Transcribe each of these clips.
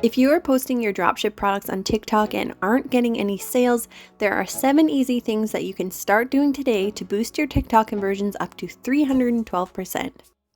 If you are posting your dropship products on TikTok and aren't getting any sales, there are 7 easy things that you can start doing today to boost your TikTok conversions up to 312%.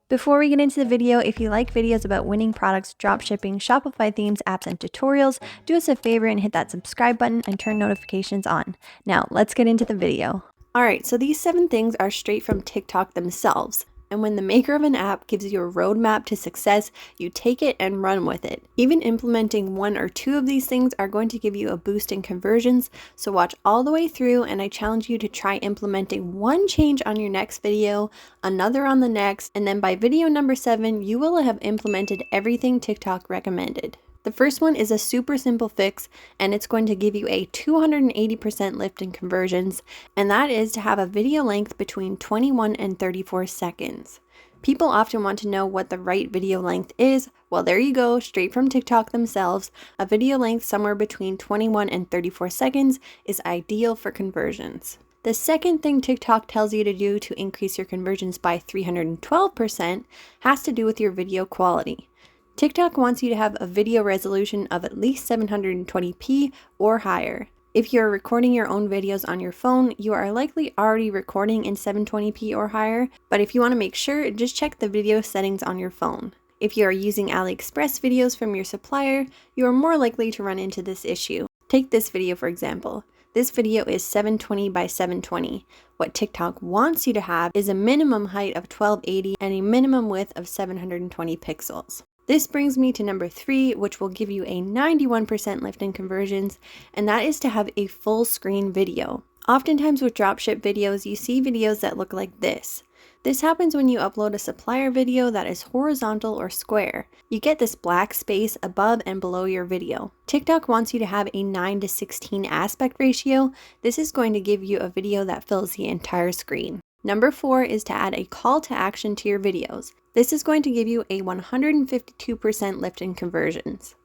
Before we get into the video, if you like videos about winning products, dropshipping, Shopify themes, apps, and tutorials, do us a favor and hit that subscribe button and turn notifications on. Now, let's get into the video. Alright, so these 7 things are straight from TikTok themselves. And when the maker of an app gives you a roadmap to success, you take it and run with it. Even implementing 1 or 2 of these things are going to give you a boost in conversions, so watch all the way through, and I challenge you to try implementing 1 change on your next video, another on the next, and then by video number 7, you will have implemented everything TikTok recommended. The first one is a super simple fix, and it's going to give you a 280% lift in conversions, and that is to have a video length between 21 and 34 seconds. People often want to know what the right video length is. Well, there you go, straight from TikTok themselves. A video length somewhere between 21 and 34 seconds is ideal for conversions. The second thing TikTok tells you to do to increase your conversions by 312% has to do with your video quality. TikTok wants you to have a video resolution of at least 720p or higher. If you're recording your own videos on your phone, you are likely already recording in 720p or higher, but if you want to make sure, just check the video settings on your phone. If you are using AliExpress videos from your supplier, you are more likely to run into this issue. Take this video for example. This video is 720 by 720. What TikTok wants you to have is a minimum height of 1280 and a minimum width of 720 pixels. This brings me to number 3, which will give you a 91% lift in conversions, and that is to have a full screen video. Oftentimes with dropship videos, you see videos that look like this. This happens when you upload a supplier video that is horizontal or square. You get this black space above and below your video. TikTok wants you to have a 9:16 aspect ratio. This is going to give you a video that fills the entire screen. Number 4 is to add a call to action to your videos. This is going to give you a 152% lift in conversions.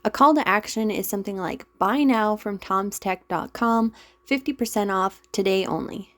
A call to action is something like buy now from tomstech.com, 50% off today only.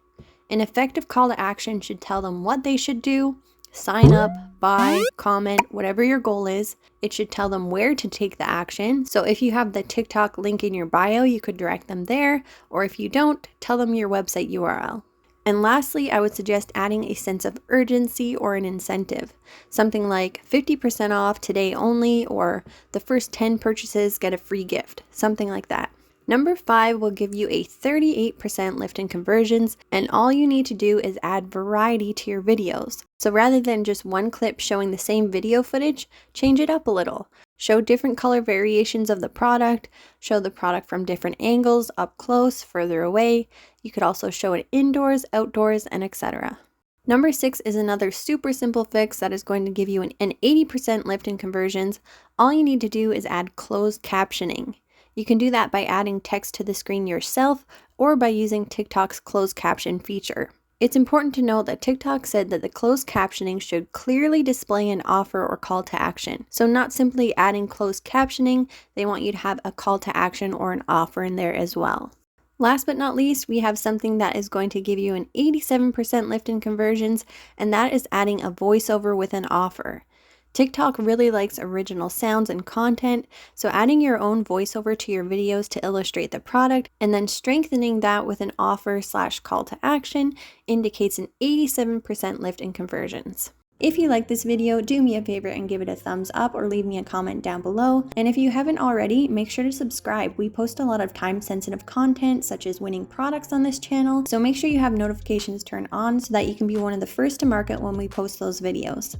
An effective call to action should tell them what they should do, sign up, buy, comment, whatever your goal is. It should tell them where to take the action. So if you have the TikTok link in your bio, you could direct them there, or if you don't, tell them your website URL. And lastly, I would suggest adding a sense of urgency or an incentive. Something like 50% off today only, or the first 10 purchases get a free gift. Something like that. Number 5 will give you a 38% lift in conversions, and all you need to do is add variety to your videos. So rather than just one clip showing the same video footage, change it up a little. Show different color variations of the product, show the product from different angles, up close, further away. You could also show it indoors, outdoors, and etc. Number 6 is another super simple fix that is going to give you an 80% lift in conversions. All you need to do is add closed captioning. You can do that by adding text to the screen yourself or by using TikTok's closed caption feature. It's important to note that TikTok said that the closed captioning should clearly display an offer or call to action. So not simply adding closed captioning, they want you to have a call to action or an offer in there as well. Last but not least, we have something that is going to give you an 87% lift in conversions, and that is adding a voiceover with an offer. TikTok really likes original sounds and content, so adding your own voiceover to your videos to illustrate the product and then strengthening that with an offer/call to action indicates an 87% lift in conversions. If you like this video, do me a favor and give it a thumbs up or leave me a comment down below. And if you haven't already, make sure to subscribe. We post a lot of time-sensitive content such as winning products on this channel, so make sure you have notifications turned on so that you can be one of the first to market when we post those videos.